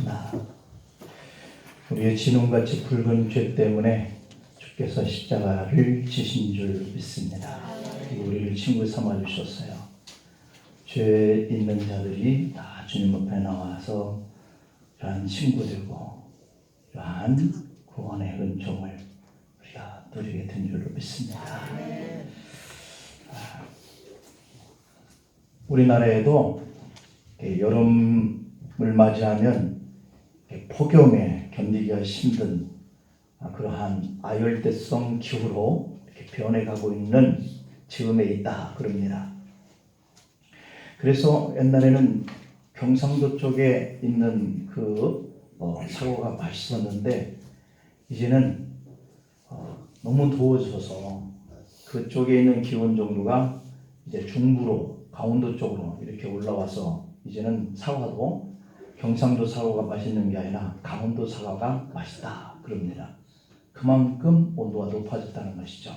기도하겠습니다. 우리의 진홍같이 붉은 죄 때문에 주께서 십자가를 지신 줄 믿습니다. 그리고 우리를 친구 삼아 주셨어요. 죄 있는 자들이 다 주님 앞에 나와서 이러한 친구 되고 이러한 구원의 은총을 우리가 누리게 된 줄로 믿습니다. 우리나라에도 여름을 맞이하면 폭염에 견디기가 힘든 그러한 아열대성 기후로 이렇게 변해가고 있는 즈음에 있다 그럽니다. 그래서 옛날에는 경상도 쪽에 있는 사고가 맛있었는데 이제는 너무 더워져서 그쪽에 있는 기온 정도가 이제 중부로 강원도 쪽으로 이렇게 올라와서 이제는 사과도 경상도 사과가 맛있는 게 아니라 강원도 사과가 맛있다 그럽니다. 그만큼 온도가 높아졌다는 것이죠.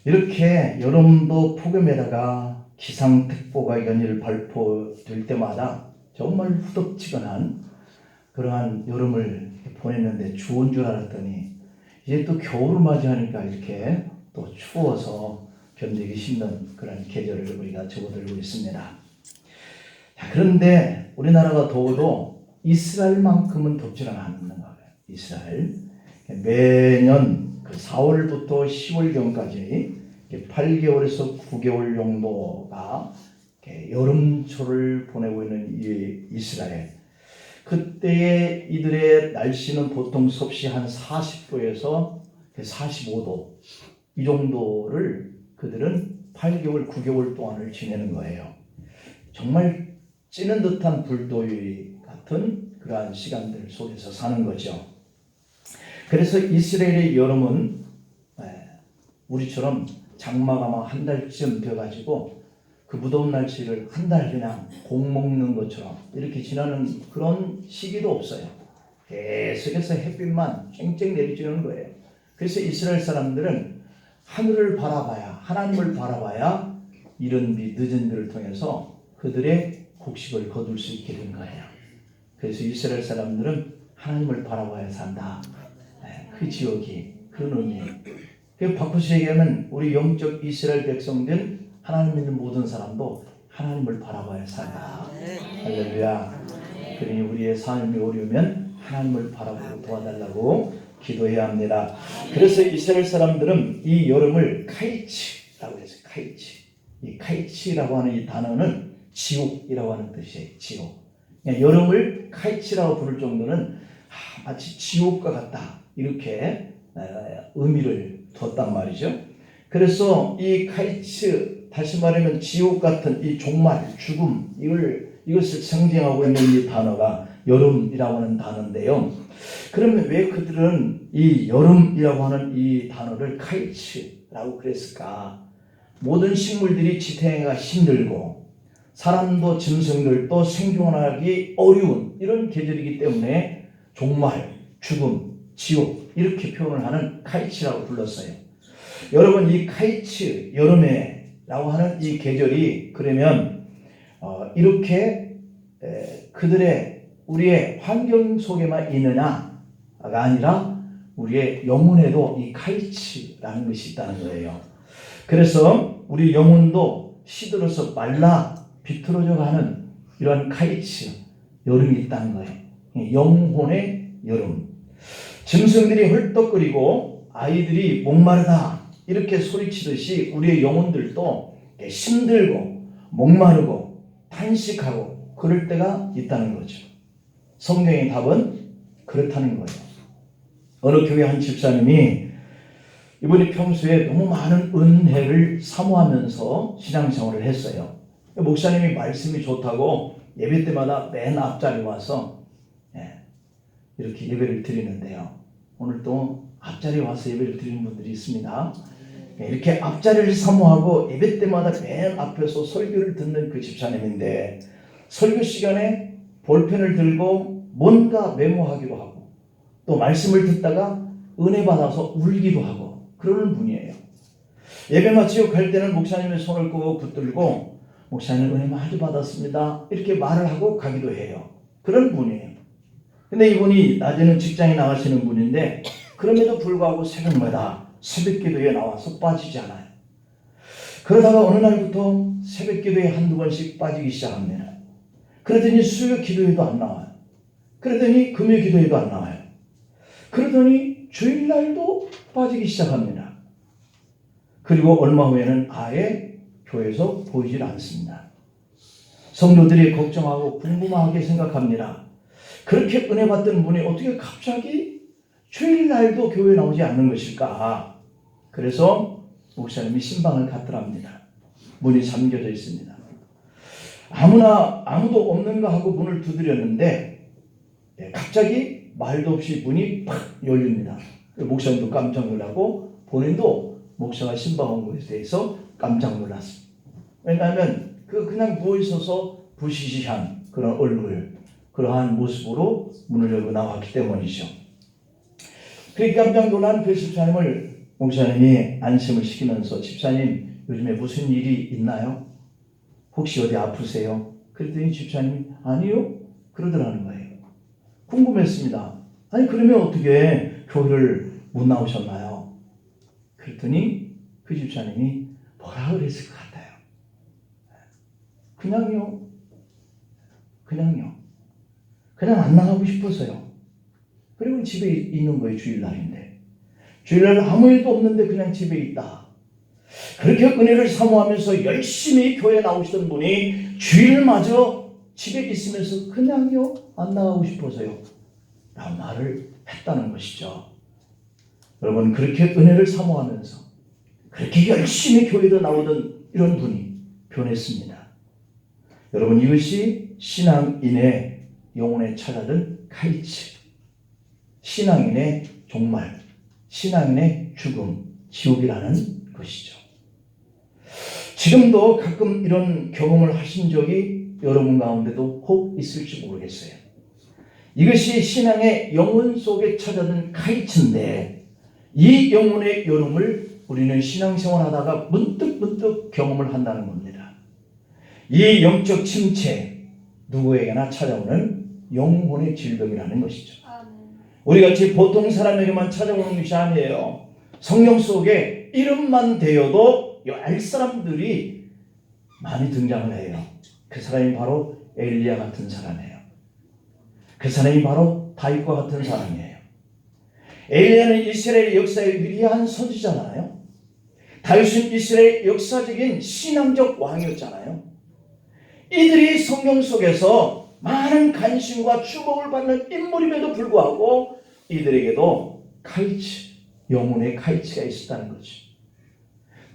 이렇게 여름도 폭염에다가 기상특보가 연일 발표될 때마다 정말 후덥지근한 그러한 여름을 보냈는데 추운 줄 알았더니 이제 또 겨울을 맞이하니까 이렇게 또 추워서 견디기 힘든 그런 계절을 우리가 접어들고 있습니다. 그런데 우리나라가 더워도 이스라엘만큼은 덥지는 않는 거예요. 이스라엘 매년 4월부터 10월경까지 8개월에서 9개월 정도가 여름철을 보내고 있는 이 이스라엘. 그때의 이들의 날씨는 보통 섭씨 한 40도에서 45도 이 정도를 그들은 8개월, 9개월 동안을 지내는 거예요. 정말 찌는 듯한 불더위 같은 그러한 시간들 속에서 사는 거죠. 그래서 이스라엘의 여름은 우리처럼 장마가 막 한 달쯤 돼가지고 그 무더운 날씨를 한 달 그냥 공 먹는 것처럼 이렇게 지나는 그런 시기도 없어요. 계속해서 햇빛만 쨍쨍 내리쬐는 거예요. 그래서 이스라엘 사람들은 하늘을 바라봐야, 하나님을 바라봐야 이른 비 늦은 비를 통해서 그들의 곡식을 거둘 수 있게 된 거예요. 그래서 이스라엘 사람들은 하나님을 바라봐야 산다. 그 지역이 그런 의미예요. 바꾸시 얘기하면 우리 영적 이스라엘 백성된 하나님 믿는 모든 사람도 하나님을 바라봐야 산다. 할렐루야. 그러니 우리의 삶이 어려우면 하나님을 바라보고 도와달라고 기도해야 합니다. 그래서 이스라엘 사람들은 이 여름을 카이치라고 했어요. 카이치. 이 카이치라고 하는 이 단어는 지옥이라고 하는 뜻이에요. 지옥. 여름을 카이치라고 부를 정도는 마치 지옥과 같다. 이렇게 의미를 뒀단 말이죠. 그래서 이 카이치, 다시 말하면 지옥 같은 이 종말, 죽음, 이것을 상징하고 있는 이 단어가 여름이라고 하는 단어인데요. 그러면 왜 그들은 이 여름이라고 하는 이 단어를 카이치라고 그랬을까? 모든 식물들이 지탱하기가 힘들고 사람도 짐승들도 생존하기 어려운 이런 계절이기 때문에 종말, 죽음, 지옥 이렇게 표현을 하는 카이치라고 불렀어요. 여러분 이 카이치, 여름에라고 하는 이 계절이 그러면 이렇게 우리의 환경 속에만 있느냐가 아니라 우리의 영혼에도 이 카이치라는 것이 있다는 거예요. 그래서 우리 영혼도 시들어서 말라 비틀어져 가는 이런 카이치, 여름이 있다는 거예요. 영혼의 여름. 짐승들이 헐떡거리고 아이들이 목마르다 이렇게 소리치듯이 우리의 영혼들도 힘들고 목마르고 탄식하고 그럴 때가 있다는 거죠. 성경의 답은 그렇다는 거예요. 어느 교회 한 집사님이 이분이 평소에 너무 많은 은혜를 사모하면서 신앙생활을 했어요. 목사님이 말씀이 좋다고 예배 때마다 맨 앞자리에 와서 이렇게 예배를 드리는데요. 오늘 또 앞자리에 와서 예배를 드리는 분들이 있습니다. 이렇게 앞자리를 사모하고 예배 때마다 맨 앞에서 설교를 듣는 그 집사님인데 설교 시간에 볼펜을 들고 뭔가 메모하기도 하고 또 말씀을 듣다가 은혜 받아서 울기도 하고 그러는 분이에요. 예배 마치고 갈 때는 목사님의 손을 꼭 붙들고 목사님 은혜 많이 받았습니다 이렇게 말을 하고 가기도 해요. 그런 분이에요. 근데 이분이 낮에는 직장에 나가시는 분인데 그럼에도 불구하고 새벽마다 새벽 기도에 나와서 빠지지 않아요. 그러다가 어느 날부터 새벽 기도에 한두 번씩 빠지기 시작합니다. 그러더니 수요 기도에도 안 나와요. 그러더니 금요 기도에도 안 나와요. 그러더니 주일날도 빠지기 시작합니다. 그리고 얼마 후에는 아예 교회에서 보이질 않습니다. 성도들이 걱정하고 궁금하게 생각합니다. 그렇게 은혜 받던 분이 어떻게 갑자기 주일날도 교회에 나오지 않는 것일까? 그래서 목사님이 신방을 갔더랍니다. 문이 잠겨져 있습니다. 아무도 없는가 하고 문을 두드렸는데 갑자기 말도 없이 문이 팍 열립니다. 목사님도 깜짝 놀라고 본인도 목사가 신방 온 것에 대해서 깜짝 놀랐습니다. 왜냐하면 그냥 누워있어서 부시시한 그런 얼굴, 그러한 모습으로 문을 열고 나왔기 때문이죠. 그렇게 깜짝 놀란 그 집사님을 목사님이 안심을 시키면서 집사님 요즘에 무슨 일이 있나요? 혹시 어디 아프세요? 그랬더니 집사님이 아니요 그러더라는 거예요. 궁금했습니다. 아니 그러면 어떻게 교회를 못 나오셨나요? 그랬더니 그 집사님이 뭐라 그랬을 것 같아요. 그냥 안 나가고 싶어서요. 그리고 집에 있는 거예요. 주일날인데. 주일날 아무 일도 없는데 그냥 집에 있다. 그렇게 은혜를 사모하면서 열심히 교회에 나오시던 분이 주일마저 집에 있으면서 그냥요 안 나가고 싶어서요 라는 말을 했다는 것이죠. 여러분 그렇게 은혜를 사모하면서 그렇게 열심히 교회도 나오던 이런 분이 변했습니다. 여러분 이것이 신앙인의 영혼에 찾아든 카이츠, 신앙인의 종말, 신앙인의 죽음, 지옥이라는 것이죠. 지금도 가끔 이런 경험을 하신 적이 여러분 가운데도 혹 있을지 모르겠어요. 이것이 신앙의 영혼 속에 찾아든 카이츠인데 이 영혼의 여름을 우리는 신앙생활 하다가 문득 경험을 한다는 겁니다. 이 영적 침체, 누구에게나 찾아오는 영혼의 질병이라는 것이죠. 우리같이 보통 사람에게만 찾아오는 것이 아니에요. 성경 속에 이름만 대어도 알 사람들이 많이 등장을 해요. 그 사람이 바로 엘리야 같은 사람이에요. 그 사람이 바로 다윗과 같은 사람이에요. 엘리야는 이스라엘 역사의 위대한 선지자잖아요. 다윗은 이스라엘 역사적인 신앙적 왕이었잖아요. 이들이 성경 속에서 많은 관심과 주목을 받는 인물임에도 불구하고 이들에게도 카이츠, 영혼의 카이츠가 있었다는 거죠.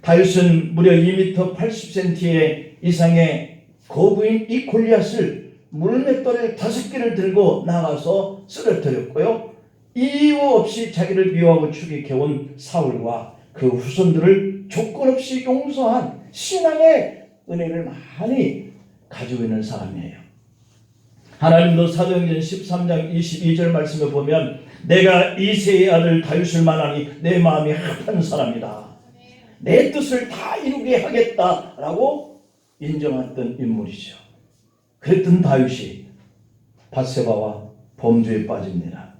다윗은 무려 2m 80cm 이상의 거부인 이 골리앗을 물맷돌 5개를 들고 나가서 쓰러뜨렸고요. 이유 없이 자기를 미워하고 죽이켜온 사울과 그 후손들을 조건 없이 용서한 신앙의 은혜를 많이 가지고 있는 사람이에요. 하나님도 사도행전 13장 22절 말씀에 보면 내가 이새의 아들 다윗을 만나니 내 마음이 합한 사람이다. 내 뜻을 다 이루게 하겠다라고 인정했던 인물이죠. 그랬던 다윗이 밧세바와 범죄에 빠집니다.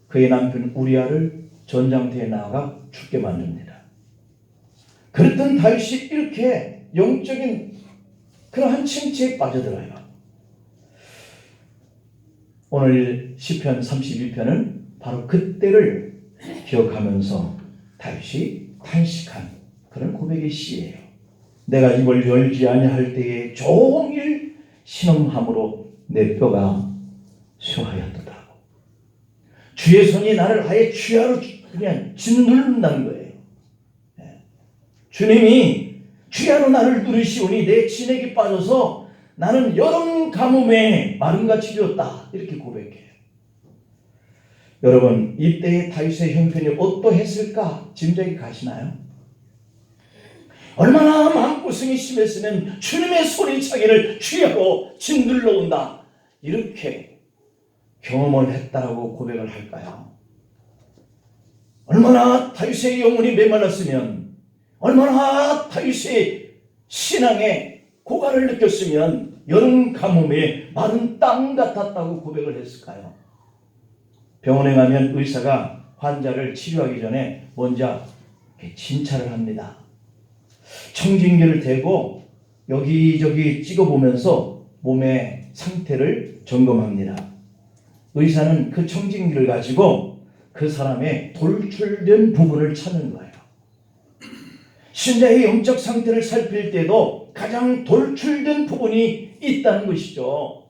그의 남편 우리아를 전장터에 나아가 죽게 만듭니다. 그랬던 다윗이 이렇게 영적인 그러한 침체에 빠져들어요. 오늘 시편 32편은 바로 그때를 기억하면서 다윗이 탄식한 그런 고백의 시예요. 내가 입을 열지 아니할 때에 종일 신음함으로 내 뼈가 쇠하였도다. 주의 손이 나를 아예 주야로 그냥 짓누른다는 거예요. 주님이 주야로 나를 누르시오니 내 진액이 빠져서 나는 여름 가뭄에 마름같이 되었다. 이렇게 고백해요. 여러분 이때의 다윗의 형편이 어떠했을까 짐작이 가시나요? 얼마나 마음고생이 심했으면 주님의 손이 자기를 주야로 짓눌러 온다. 이렇게 경험을 했다라고 고백을 할까요? 얼마나 다윗의 영혼이 메말랐으면, 얼마나 다윗의 신앙의 고갈을 느꼈으면 여름 가뭄에 마른 땅 같았다고 고백을 했을까요? 병원에 가면 의사가 환자를 치료하기 전에 먼저 진찰을 합니다. 청진기를 대고 여기저기 찍어보면서 몸의 상태를 점검합니다. 의사는 그 청진기를 가지고 그 사람의 돌출된 부분을 찾는 거예요. 신자의 영적 상태를 살필 때도 가장 돌출된 부분이 있다는 것이죠.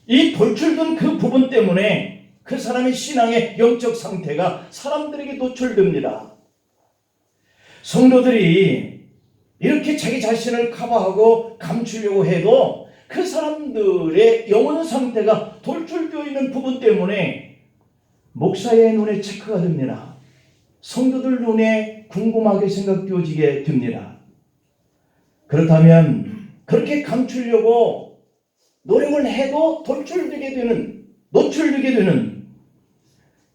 이 돌출된 그 부분 때문에 그 사람의 신앙의 영적 상태가 사람들에게 노출됩니다. 성도들이 이렇게 자기 자신을 커버하고 감추려고 해도 그 사람들의 영혼 상태가 돌출되어 있는 부분 때문에 목사의 눈에 체크가 됩니다. 성도들 눈에 궁금하게 생각되어지게 됩니다. 그렇다면 그렇게 감추려고 노력을 해도 노출되게 되는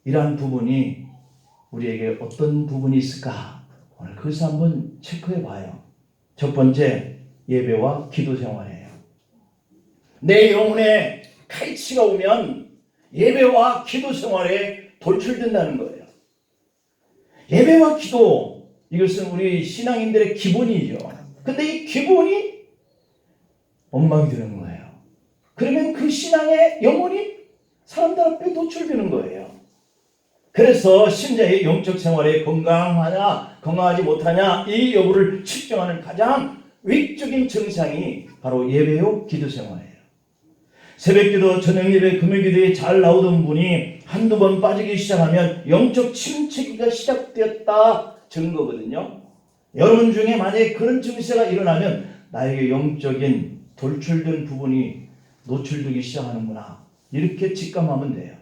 이러한 부분이 우리에게 어떤 부분이 있을까? 오늘 그것을 한번 체크해 봐요. 첫 번째, 예배와 기도 생활이에요. 내 영혼에 칼치가 오면 예배와 기도 생활에 돌출된다는 거예요. 예배와 기도, 이것은 우리 신앙인들의 기본이죠. 근데 이 기본이 엉망이 되는 거예요. 그러면 그 신앙의 영혼이 사람들 앞에 노출되는 거예요. 그래서 신자의 영적 생활에 건강하냐 건강하지 못하냐 이 여부를 측정하는 가장 외적인 증상이 바로 예배요 기도 생활이에요. 새벽기도, 저녁예배, 금요기도에 잘 나오던 분이 한두 번 빠지기 시작하면 영적 침체기가 시작되었다 증거거든요. 여러분 중에 만약에 그런 증세가 일어나면 나에게 영적인 돌출된 부분이 노출되기 시작하는구나, 이렇게 직감하면 돼요.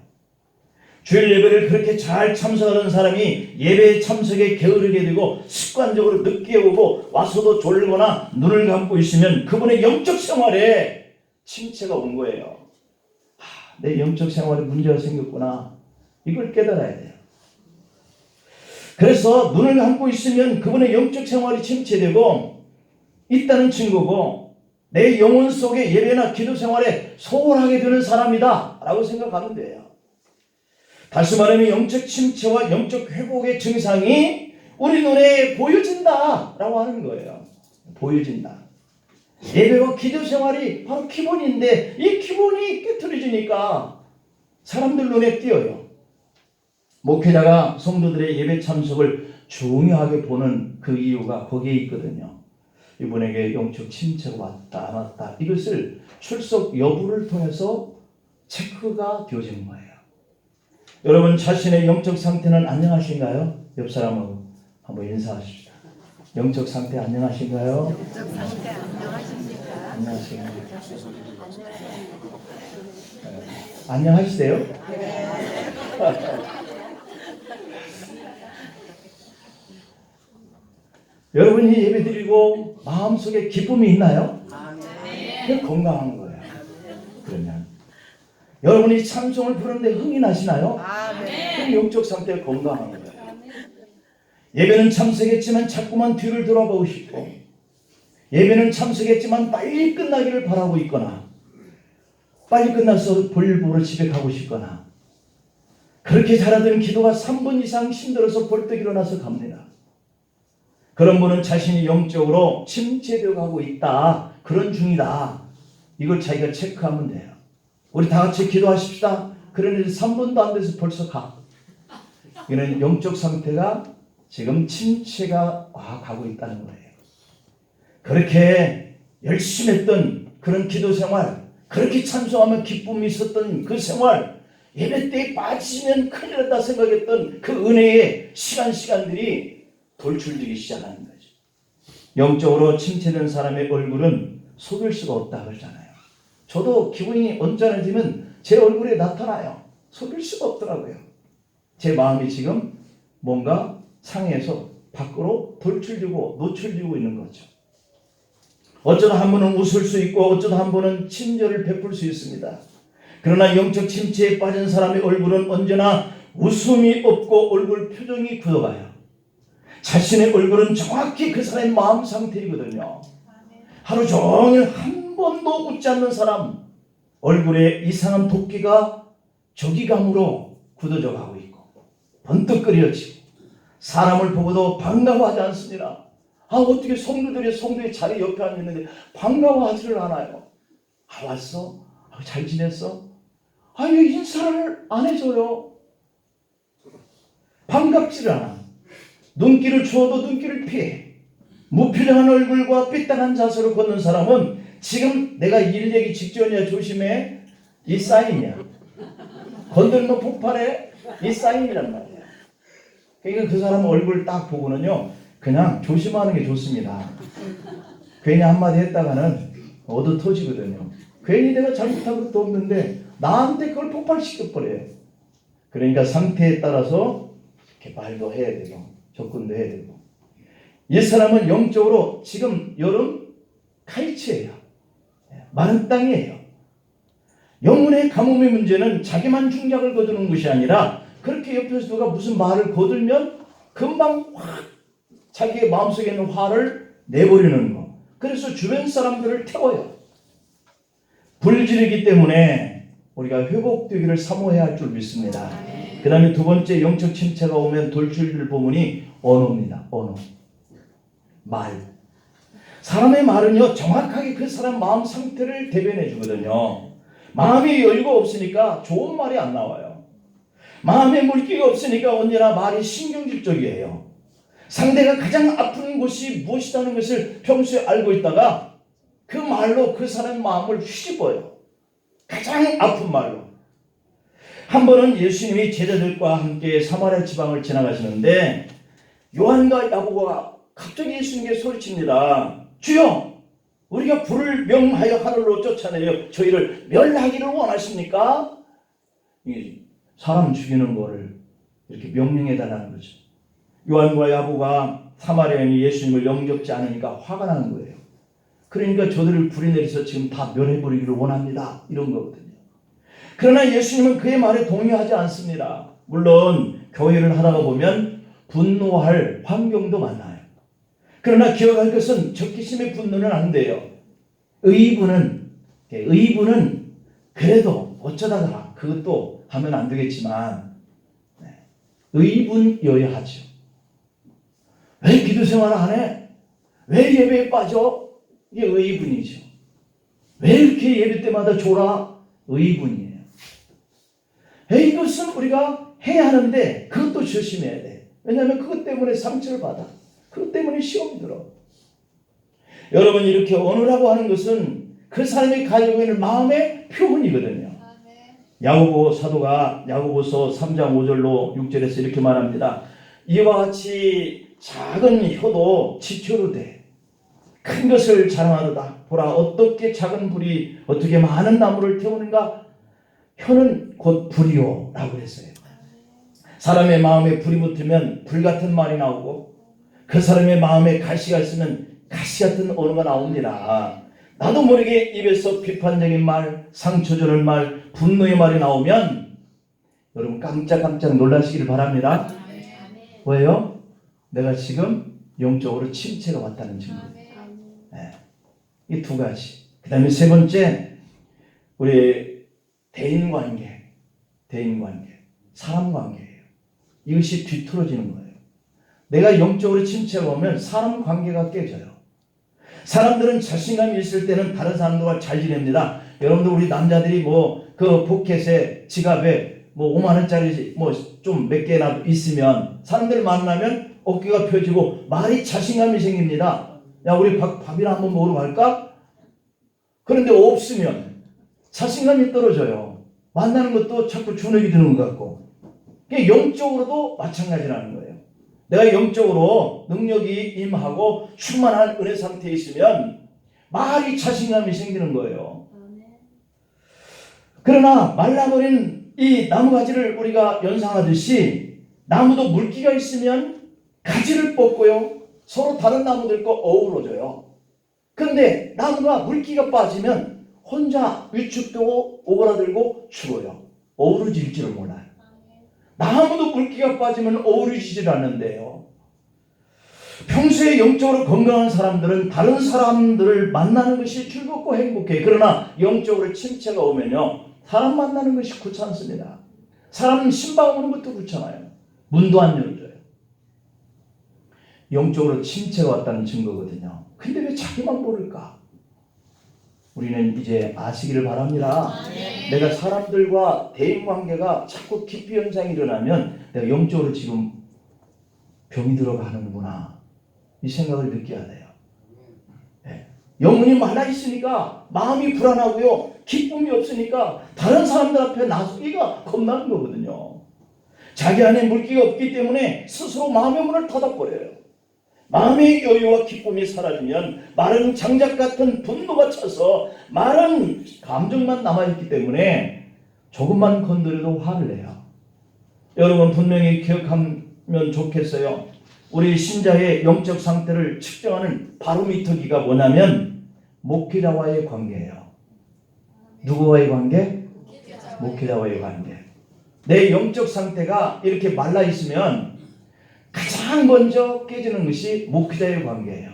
주일 예배를 그렇게 잘 참석하는 사람이 예배 참석에 게으르게 되고 습관적으로 늦게 오고 와서도 졸거나 눈을 감고 있으면 그분의 영적 생활에 침체가 온 거예요. 내 영적 생활에 문제가 생겼구나, 이걸 깨달아야 돼요. 그래서 눈을 감고 있으면 그분의 영적 생활이 침체되고 있다는 증거고, 내 영혼 속에 예배나 기도 생활에 소홀하게 되는 사람이다 라고 생각하면 돼요. 다시 말하면 영적 침체와 영적 회복의 증상이 우리 눈에 보여진다 라고 하는 거예요. 보여진다. 예배와 기도 생활이 바로 기본인데 이 기본이 깨트려지니까 사람들 눈에 띄어요. 목회자가 성도들의 예배 참석을 중요하게 보는 그 이유가 거기에 있거든요. 이분에게 영적 침체가 왔다 안 왔다, 이것을 출석 여부를 통해서 체크가 되어지는 거예요. 여러분 자신의 영적 상태는 안녕하신가요? 옆 사람하고 한번 인사하십시다. 영적 상태 안녕하신가요? 영적 상태 안녕하십니까? 안녕하십니까? 안녕하시대요? 여러분이 예배드리고 마음속에 기쁨이 있나요? 그게 건강한 거예요. 그러면 여러분이 찬송을 부르는데 흥이 나시나요? 그럼 영적 상태가 건강한 거예요. 예배는 참석했지만 자꾸만 뒤를 돌아보고 싶고, 예배는 참석했지만 빨리 끝나기를 바라고 있거나, 빨리 끝나서 볼일보러 집에 가고 싶거나, 그렇게 잘하던 기도가 3분 이상 힘들어서 벌떡 일어나서 갑니다. 그런 분은 자신이 영적으로 침체되어 가고 있다, 그런 중이다, 이걸 자기가 체크하면 돼요. 우리 다 같이 기도하십시다. 그러는데 3분도 안 돼서 벌써 가. 이는 영적 상태가 지금 침체가 가고 있다는 거예요. 그렇게 열심히 했던 그런 기도 생활, 그렇게 찬송하며 기쁨이 있었던 그 생활, 예배 때에 빠지면 큰일 났다 생각했던 그 은혜의 시간들이 돌출되기 시작하는 거죠. 영적으로 침체된 사람의 얼굴은 속일 수가 없다 그러잖아요. 저도 기분이 언짢아지면 제 얼굴에 나타나요. 속일 수가 없더라고요. 제 마음이 지금 뭔가 상해서 밖으로 돌출되고 노출되고 있는 거죠. 어쩌다 한 번은 웃을 수 있고 어쩌다 한 번은 친절을 베풀 수 있습니다. 그러나 영적 침체에 빠진 사람의 얼굴은 언제나 웃음이 없고 얼굴 표정이 굳어가요. 자신의 얼굴은 정확히 그 사람의 마음 상태이거든요. 하루 종일 한 번도 웃지 않는 사람, 얼굴에 이상한 도끼가 저기감으로 굳어져 가고 있고 번뜩 끓여지고 사람을 보고도 반가워하지 않습니다. 어떻게 성도의 자리 옆에 앉았는데 반가워하지를 않아요. 왔어? 잘 지냈어? 왜 인사를 안 해줘요? 반갑지를 않아. 눈길을 주어도 눈길을 피해. 무표정한 얼굴과 삐딱한 자세로 걷는 사람은 지금 내가 일 얘기 직전이야, 조심해. 이 사인이야. 건들면 폭발해. 이 사인이란 말이야. 그러니까 그 사람 얼굴 딱 보고는요, 그냥 조심하는 게 좋습니다. 괜히 한마디 했다가는 얻어 터지거든요. 괜히 내가 잘못한 것도 없는데 나한테 그걸 폭발시켜버려요. 그러니까 상태에 따라서 이렇게 말도 해야 되고 접근도 해야 되고. 이 사람은 영적으로 지금 여름 칼치예요. 마른 땅이에요. 영혼의 가뭄의 문제는 자기만 중작을 거두는 것이 아니라 그렇게 옆에서 누가 무슨 말을 거들면 금방 확 자기의 마음속에 있는 화를 내버리는 거. 그래서 주변 사람들을 태워요. 불지르기 때문에 우리가 회복되기를 사모해야 할 줄 믿습니다. 그 다음에 두 번째 영적 침체가 오면 돌출될 부분이 언어입니다. 언어. 말. 사람의 말은요, 정확하게 그 사람 마음 상태를 대변해 주거든요. 마음이 여유가 없으니까 좋은 말이 안 나와요. 마음에 물기가 없으니까 언제나 말이 신경질적이에요. 상대가 가장 아픈 곳이 무엇이라는 것을 평소에 알고 있다가 그 말로 그 사람의 마음을 휘집어요. 가장 아픈 말로. 한 번은 예수님이 제자들과 함께 사마리아 지방을 지나가시는데 요한과 야고보가 갑자기 예수님께 소리칩니다. 주여, 우리가 불을 명하여 하늘로 쫓아내려 저희를 멸하기를 원하십니까? 사람 죽이는 거를 이렇게 명령해달라는 거죠. 요한과 야고보가 사마리아인이 예수님을 영접지 않으니까 화가 나는 거예요. 그러니까 저들을 불이 내려서 지금 다 멸해버리기를 원합니다. 이런 거거든요. 그러나 예수님은 그의 말에 동의하지 않습니다. 물론 교회를 하다가 보면 분노할 환경도 많아요. 그러나 기억할 것은 적개심의 분노는 안 돼요. 의분은 그래도 어쩌다가 그것도 하면 안 되겠지만 의분이어야 하죠. 왜 기도 생활을 안 해? 왜 예배에 빠져? 이게 의분이죠. 왜 이렇게 예배 때마다 졸아? 의분이에요. 이것은 우리가 해야 하는데 그것도 조심해야 돼. 왜냐하면 그것 때문에 상처를 받아. 그것 때문에 시험이 들어. 여러분, 이렇게 언어라고 하는 것은 그 사람이 가지고 있는 마음의 표현이거든요. 야고보 사도가 야고보서 3장 5절로 6절에서 이렇게 말합니다. 이와 같이 작은 혀도 지초로 돼. 큰 것을 자랑하도다. 보라, 어떻게 작은 불이 어떻게 많은 나무를 태우는가. 혀는 곧 불이요 라고 했어요. 사람의 마음에 불이 붙으면 불 같은 말이 나오고 그 사람의 마음에 가시가 있으면 가시 같은 언어가 나옵니다. 나도 모르게 입에서 비판적인 말, 상처 주는 말, 분노의 말이 나오면 여러분 깜짝깜짝 놀라시기를 바랍니다. 왜요? 내가 지금 영적으로 침체가 왔다는 증거입니다. 이 두 가지. 그 다음에 세 번째, 우리 대인관계, 사람관계예요. 이것이 뒤틀어지는 거예요. 내가 영적으로 침체가 오면 사람 관계가 깨져요. 사람들은 자신감이 있을 때는 다른 사람들과 잘 지냅니다. 여러분들, 우리 남자들이 그 포켓에, 지갑에 5만 원짜리 좀 몇 개나 있으면 사람들 만나면 어깨가 펴지고 말이 자신감이 생깁니다. 야, 우리 밥이나 한번 먹으러 갈까? 그런데 없으면 자신감이 떨어져요. 만나는 것도 자꾸 주눅이 드는 것 같고. 영적으로도 마찬가지라는 거예요. 내가 영적으로 능력이 임하고 충만한 은혜 상태에 있으면 말이 자신감이 생기는 거예요. 그러나 말라버린 이 나무가지를 우리가 연상하듯이 나무도 물기가 있으면 가지를 뽑고요. 서로 다른 나무들과 어우러져요. 그런데 나무가 물기가 빠지면 혼자 위축되고 오그라들고 죽어요. 어우러질 줄을 몰라요. 나무도 물기가 빠지면 어우러지질 않는데요. 평소에 영적으로 건강한 사람들은 다른 사람들을 만나는 것이 즐겁고 행복해. 그러나 영적으로 침체가 오면요, 사람 만나는 것이 귀찮습니다. 사람 신방 오는 것도 그렇잖아요. 문도 안 열어줘요. 영적으로 침체가 왔다는 증거거든요. 근데 왜 자기만 모를까? 우리는 이제 아시기를 바랍니다. 내가 사람들과 대인관계가 자꾸 기피 현상이 일어나면 내가 영적으로 지금 병이 들어가는구나, 이 생각을 느껴야 돼요. 영혼이 말라 있으니까 마음이 불안하고요, 기쁨이 없으니까 다른 사람들 앞에 나서기가 겁나는 거거든요. 자기 안에 물기가 없기 때문에 스스로 마음의 문을 닫아버려요. 마음의 여유와 기쁨이 사라지면 마른 장작 같은 분노가 차서 마른 감정만 남아있기 때문에 조금만 건드려도 화를 내요. 여러분 분명히 기억하면 좋겠어요. 우리 신자의 영적 상태를 측정하는 바로미터기가 뭐냐면 목회자와의 관계예요. 누구와의 관계? 목회자와의 관계. 내 영적 상태가 이렇게 말라 있으면 가장 먼저 깨지는 것이 목회자의 관계예요.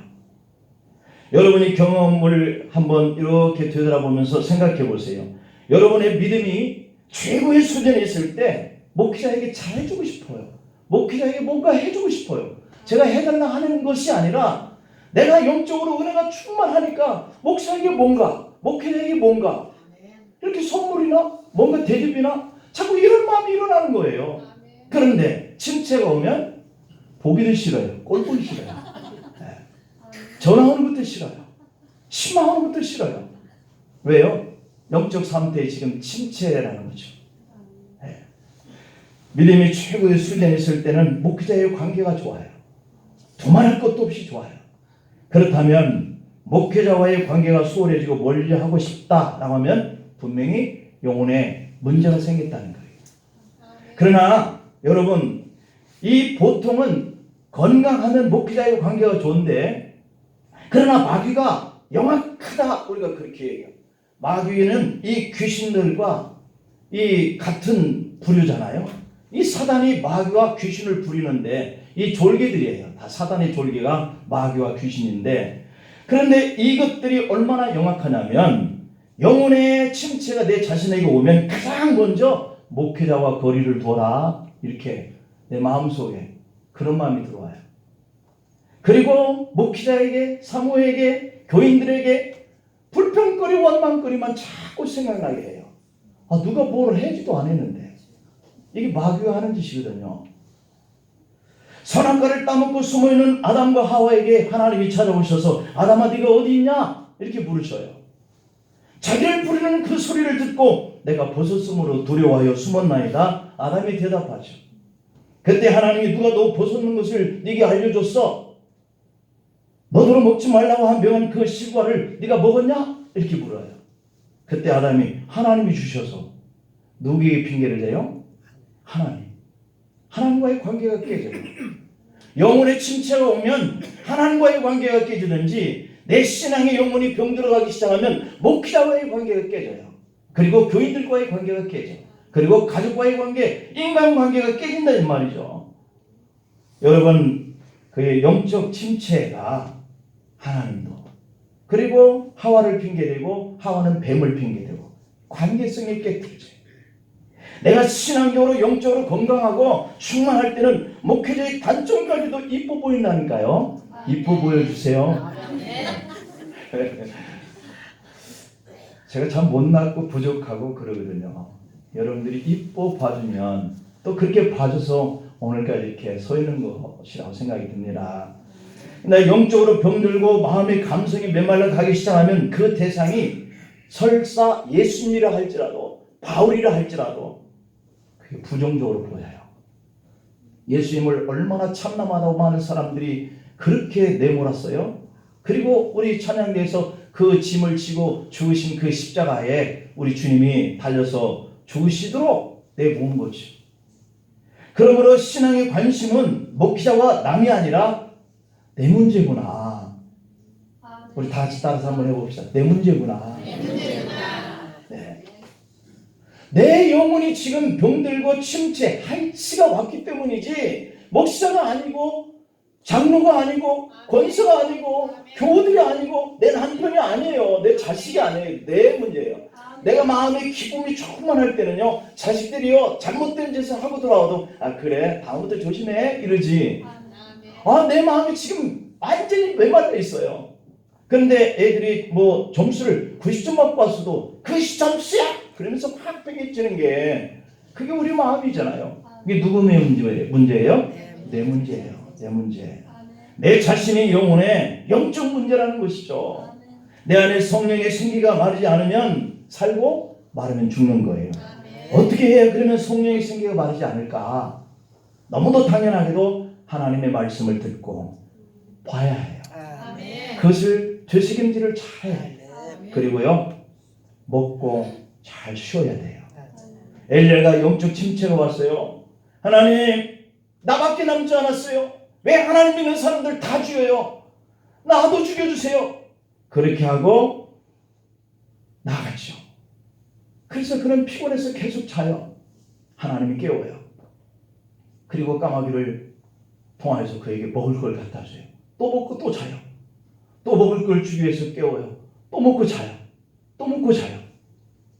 여러분이 경험을 한번 이렇게 되돌아보면서 생각해 보세요. 여러분의 믿음이 최고의 수준에 있을 때 목회자에게 잘해주고 싶어요. 목회자에게 뭔가 해주고 싶어요. 제가 해달라 하는 것이 아니라 내가 영적으로 은혜가 충만하니까 목사에게 뭔가, 목회자에게 뭔가, 이렇게 선물이나 뭔가 대접이나 자꾸 이런 마음이 일어나는 거예요. 그런데 침체가 오면 보기도 싫어요. 꼴 보기 싫어요. 전화하는 것도 싫어요. 심망하는 것도 싫어요. 왜요? 영적 상태에 지금 침체라는 거죠. 믿음이 최고의 수준에 있을 때는 목회자의 관계가 좋아요. 두말할 것도 없이 좋아요. 그렇다면 목회자와의 관계가 수월해지고 멀리하고 싶다라고 하면 분명히 영혼에 문제가 생겼다는 거예요. 그러나 여러분, 이 보통은 건강하면 목회자의 관계가 좋은데, 그러나 마귀가 영악하다, 우리가 그렇게 얘기해요. 마귀는 이 귀신들과 이 같은 부류잖아요. 이 사단이 마귀와 귀신을 부리는데 이 졸개들이에요. 다 사단의 졸개가 마귀와 귀신인데, 그런데 이것들이 얼마나 영악하냐면 영혼의 침체가 내 자신에게 오면 가장 먼저 목회자와 거리를 둬라, 이렇게 내 마음속에 그런 마음이 들어와요. 그리고 목회자에게, 사모에게, 교인들에게 불평거리, 원망거리만 자꾸 생각나게 해요. 아, 누가 뭘 해지도 안 했는데. 이게 마귀가 하는 짓이거든요. 선악과를 따먹고 숨어있는 아담과 하와에게 하나님이 찾아오셔서 아담아 네가 어디 있냐? 이렇게 물으셔요. 자기를 부르는 그 소리를 듣고 내가 벗었으므로 두려워하여 숨었나이다. 아담이 대답하죠. 그때 하나님이 누가 너 벗었는 것을 네게 알려줬어? 너더러 먹지 말라고 한 명한 그 실과를 네가 먹었냐? 이렇게 물어요. 그때 아담이 하나님이 주셔서 누구에게 핑계를 대요? 하나님. 하나님과의 관계가 깨져요. 영혼의 침체가 오면 하나님과의 관계가 깨지든지 내 신앙의 영혼이 병들어가기 시작하면 목회자와의 관계가 깨져요. 그리고 교인들과의 관계가 깨져. 그리고 가족과의 관계, 인간관계가 깨진다는 말이죠. 여러분, 그 영적 침체가 하나님도, 그리고 하와를 핑계대고 하와는 뱀을 핑계대고 관계성이 깨뜨려져요. 내가 신앙적으로 영적으로 건강하고 충만할 때는 목회자의 단점까지도 이뻐 보인다니까요. 이뻐 보여주세요. 제가 참 못났고 부족하고 그러거든요. 여러분들이 이뻐 봐주면 또 그렇게 봐줘서 오늘까지 이렇게 서 있는 것이라고 생각이 듭니다. 근데 영적으로 병들고 마음의 감성이 메말라 가기 시작하면 그 대상이 설사 예수님이라 할지라도 바울이라 할지라도 그게 부정적으로 보여요. 예수님을 얼마나 참남하다고 많은 사람들이 그렇게 내몰았어요. 그리고 우리 찬양대에서 그 짐을 지고 죽으신 그 십자가에 우리 주님이 달려서 죽으시도록 내모은 거죠. 그러므로 신앙의 관심은 목회자와 남이 아니라 내 문제구나. 우리 다 같이 따라서 한번 해봅시다. 내 문제구나. 네. 내 영혼이 지금 병들고 침체, 한치가 왔기 때문이지 목사가 아니고 장로가 아니고 권사가 아니고 교우들이 아니고 내 남편이 아니에요. 내 자식이 아니에요. 내 문제예요. 내가 마음에 기쁨이 조금만 할 때는요, 자식들이요 잘못된 짓을 하고 돌아와도 그래 다음부터 조심해 이러지. 내 마음이 지금 완전히 메말라 있어요. 그런데 애들이 뭐 점수를 90점 받고 왔어도 그 점수야 그러면서 확 빼기치는 게 그게 우리 마음이잖아요. 이게 누구의 문제예요? 내 문제예요. 내 문제. 내 자신의 영혼의 영적 문제라는 것이죠. 내 안에 성령의 생기가 마르지 않으면 살고 마르면 죽는 거예요. 어떻게 해야 그러면 성령의 생기가 마르지 않을까? 너무도 당연하게도 하나님의 말씀을 듣고 봐야 해요. 그것을 되새김질을 잘 해야 돼요. 그리고요 먹고 잘 쉬어야 돼요. 엘리야가 영적 침체가 왔어요. 하나님 나밖에 남지 않았어요. 왜 하나님 믿는 사람들 다 죽여요? 나도 죽여주세요. 그렇게 하고 나갔죠. 그래서 그는 피곤해서 계속 자요. 하나님이 깨워요. 그리고 까마귀를 통하여서 그에게 먹을 걸 갖다 줘요. 또 먹고 또 자요. 또 먹을 걸 주기 위해서 깨워요. 또 먹고 자요. 또 먹고 자요.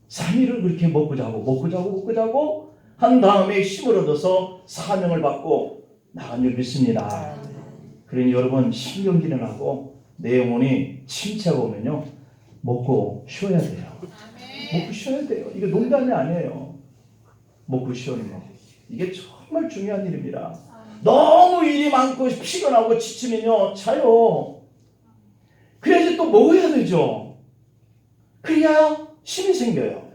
3일을 그렇게 먹고 자고 한 다음에 힘을 얻어서 사명을 받고 나간 줄 믿습니다. 그러니 여러분 신경질을 하고 내 영혼이 침체가 오면요 먹고 쉬어야 돼요. 먹고 쉬어야 돼요. 이게 농담이 아니에요. 먹고 쉬는 거 이게 정말 중요한 일입니다. 너무 일이 많고 피곤하고 지치면요 자요. 그래야지 또 먹어야 되죠. 그래야 힘이 생겨요.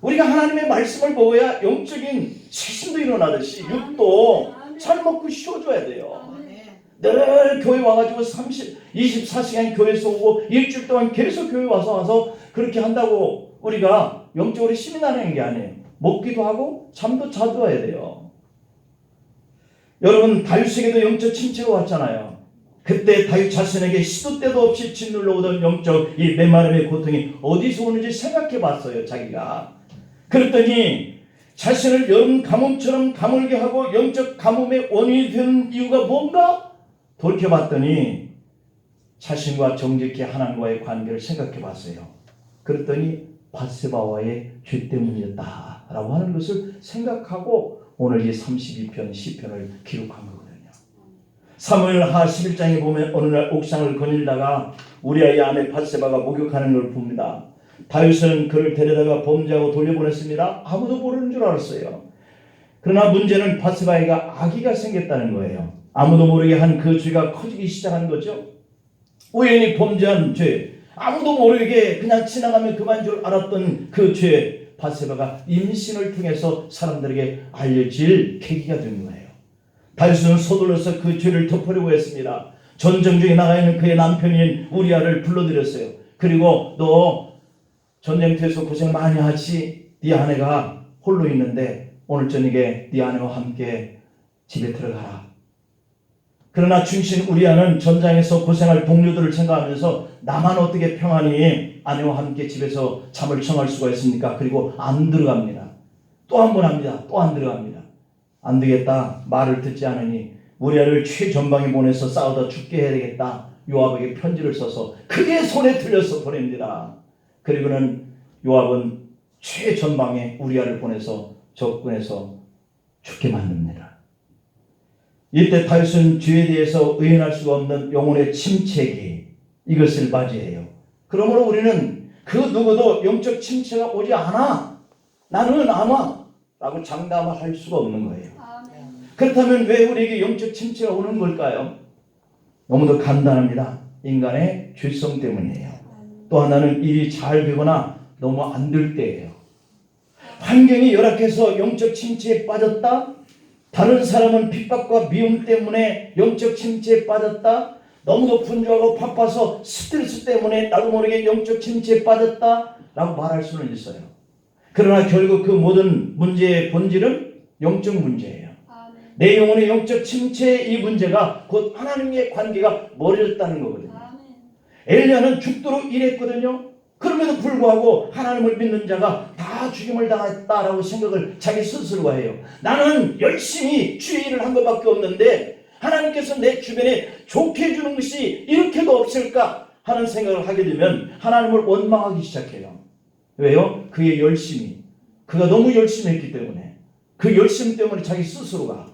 우리가 하나님의 말씀을 먹어야 영적인 세심도 일어나듯이 육도 잘 먹고 쉬어줘야 돼요. 늘 교회 와가지고 24시간 교회에서 오고 일주일 동안 계속 교회 와서 그렇게 한다고 우리가 영적으로 힘이 나는 게 아니에요. 먹기도 하고 잠도 자줘야 돼요. 여러분 다윗에게도 영적 침체가 왔잖아요. 그때 다윗 자신에게 시도 때도 없이 짓눌러 오던 영적 이 메마름의 고통이 어디서 오는지 생각해 봤어요. 자기가. 그랬더니 자신을 여름 가뭄처럼 가물게 하고 영적 가뭄의 원인이 된 이유가 뭔가 돌이켜봤더니 자신과 정직히 하나님과의 관계를 생각해 봤어요. 그랬더니 밧세바와의 죄 때문이었다라고 하는 것을 생각하고 오늘 이 32편 시편을 기록한 거거든요. 사무엘하 11장에 보면 어느 날 옥상을 거닐다가 우리아의 아내 밧세바가 목욕하는 걸 봅니다. 다윗은 그를 데려다가 범죄하고 돌려보냈습니다. 아무도 모르는 줄 알았어요. 그러나 문제는 밧세바에게 아기가 생겼다는 거예요. 아무도 모르게 한 그 죄가 커지기 시작한 거죠. 우연히 범죄한 죄, 아무도 모르게 그냥 지나가면 그만 줄 알았던 그 죄, 밧세바가 임신을 통해서 사람들에게 알려질 계기가 된 거예요. 다윗은 서둘러서 그 죄를 덮으려고 했습니다. 전쟁 중에 나가 있는 그의 남편인 우리아를 불러들였어요. 그리고 너 전쟁터에서 고생 많이 하지? 네 아내가 홀로 있는데 오늘 저녁에 네 아내와 함께 집에 들어가라. 그러나 충신 우리아는 전장에서 고생할 동료들을 생각하면서 나만 어떻게 평안히 아내와 함께 집에서 잠을 청할 수가 있습니까? 그리고 안 들어갑니다. 또 한 번 합니다. 또 안 들어갑니다. 안 되겠다. 말을 듣지 않으니 우리아를 최전방에 보내서 싸우다 죽게 해야 되겠다. 요압에게 편지를 써서 그의 손에 들려서 보냅니다. 그리고는 요압은 최전방에 우리아를 보내서 적군에서 죽게 만듭니다. 이때 다윗은 죄에 대해서 의인할 수가 없는 영혼의 침체기 이것을 맞이해요. 그러므로 우리는 그 누구도 영적 침체가 오지 않아. 나는 안 와. 라고 장담을 할 수가 없는 거예요. 그렇다면 왜 우리에게 영적 침체가 오는 걸까요? 너무도 간단합니다. 인간의 죄성 때문이에요. 또 하나는 일이 잘 되거나 너무 안 될 때예요. 환경이 열악해서 영적 침체에 빠졌다. 다른 사람은 핍박과 미움 때문에 영적 침체에 빠졌다. 너무도 분주하고 바빠서 스트레스 때문에 나도 모르게 영적 침체에 빠졌다 라고 말할 수는 있어요. 그러나 결국 그 모든 문제의 본질은 영적 문제예요. 내 영혼의 영적 침체의 이 문제가 곧 하나님의 관계가 멀어졌다는 거거든요. 엘리야는 죽도록 일했거든요. 그럼에도 불구하고 하나님을 믿는 자가 다 죽임을 당했다라고 생각을 자기 스스로가 해요. 나는 열심히 주의 일을 한 것밖에 없는데 하나님께서 내 주변에 좋게 해주는 것이 이렇게도 없을까 하는 생각을 하게 되면 하나님을 원망하기 시작해요. 왜요? 그의 열심이. 그가 너무 열심히 했기 때문에. 그 열심 때문에 자기 스스로가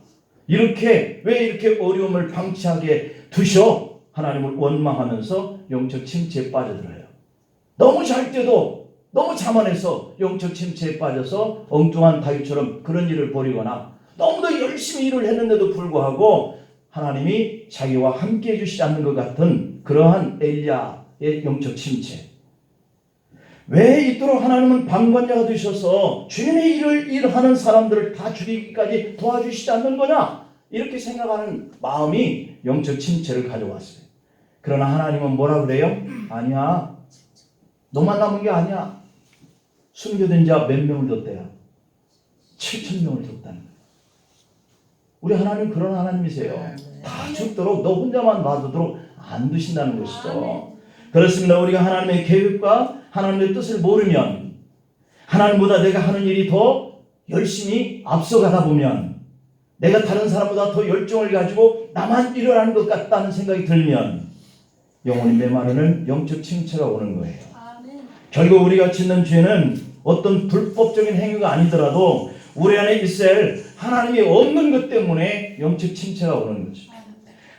이렇게 왜 이렇게 어려움을 방치하게 두셔? 하나님을 원망하면서 영적 침체에 빠져들어요. 너무 잘 때도 너무 자만해서 영적 침체에 빠져서 엉뚱한 다윗처럼 그런 일을 벌이거나 너무도 열심히 일을 했는데도 불구하고 하나님이 자기와 함께 해주시지 않는 것 같은 그러한 엘리야의 영적 침체. 왜 이토록 하나님은 방관자가 되셔서 주님의 일을 하는 사람들을 다 죽이기까지 도와주시지 않는 거냐? 이렇게 생각하는 마음이 영적 침체를 가져왔어요. 그러나 하나님은 뭐라 그래요? 아니야. 너만 남은 게 아니야. 숨겨둔 자 몇 명을 뒀대요? 7,000명을 뒀다는 거예요. 우리 하나님 그런 하나님이세요. 다 죽도록 너 혼자만 놔두도록 안 두신다는 것이죠. 그렇습니다. 우리가 하나님의 계획과 하나님의 뜻을 모르면 하나님보다 내가 하는 일이 더 열심히 앞서가다 보면 내가 다른 사람보다 더 열정을 가지고 나만 일어나는 것 같다는 생각이 들면 영혼이 메마르는 영적 침체가 오는 거예요. 결국 우리가 짓는 죄는 어떤 불법적인 행위가 아니더라도 우리 안에 있어야 할 하나님이 없는 것 때문에 영적 침체가 오는 거죠.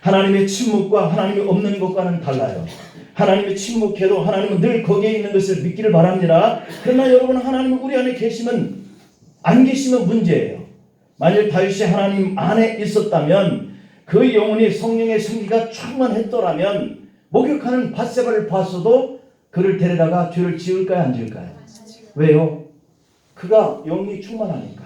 하나님의 침묵과 하나님이 없는 것과는 달라요. 하나님이 침묵해도 하나님은 늘 거기에 있는 것을 믿기를 바랍니다. 그러나 여러분 하나님은 우리 안에 계시면 안 계시면 문제예요. 만일 다윗이 하나님 안에 있었다면 그 영혼이 성령의 생기가 충만했더라면 목욕하는 밧세바를 봤어도 그를 데려다가 죄를 지을까요 안 지을까요? 왜요? 그가 영이 충만하니까.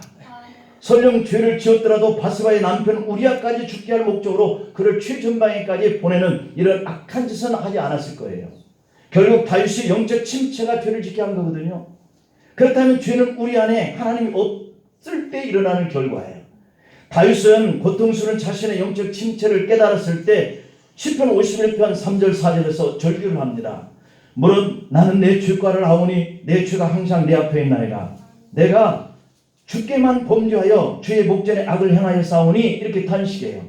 설령 죄를 지었더라도 밧세바의 남편 우리아까지 죽게 할 목적으로 그를 최전방에까지 보내는 이런 악한 짓은 하지 않았을 거예요. 결국 다윗이 영적 침체가 죄를 짓게 한 거거든요. 그렇다면 죄는 우리 안에 하나님이 없을 때 일어나는 결과예요. 다윗은 고통스러운 자신의 영적 침체를 깨달았을 때 시편 51편 3절 4절에서 절규를 합니다. 물론 나는 내 죄과를 아오니 내 죄가 항상 내 앞에 있나이다. 내가 주께만 범죄하여 주의 목전에 악을 행하여 싸우니 이렇게 탄식해요.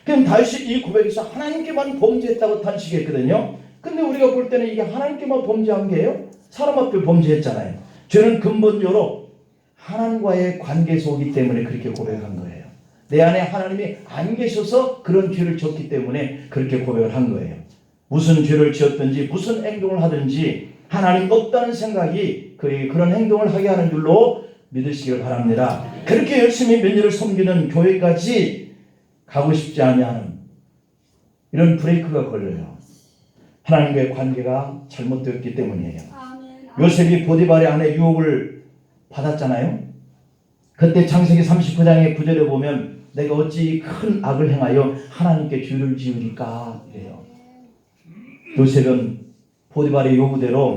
그럼 다윗이 이 고백에서 하나님께만 범죄했다고 탄식했거든요. 근데 우리가 볼 때는 이게 하나님께만 범죄한 게예요? 사람 앞에 범죄했잖아요. 죄는 근본적으로 하나님과의 관계에서 오기 때문에 그렇게 고백한 거예요. 내 안에 하나님이 안 계셔서 그런 죄를 졌기 때문에 그렇게 고백을 한 거예요. 무슨 죄를 지었든지 무슨 행동을 하든지 하나님 없다는 생각이 그런 행동을 하게 하는 줄로 믿으시길 바랍니다. 그렇게 열심히 며느리를 섬기는 교회까지 가고 싶지 아니하는 이런 브레이크가 걸려요. 하나님과의 관계가 잘못되었기 때문이에요. 요셉이 보디발의 아내 유혹을 받았잖아요. 그때 창세기 39장의 9절에 보면 내가 어찌 큰 악을 행하여 하나님께 죄를 지으리까 이래요. 요셉은 보디발의 요구대로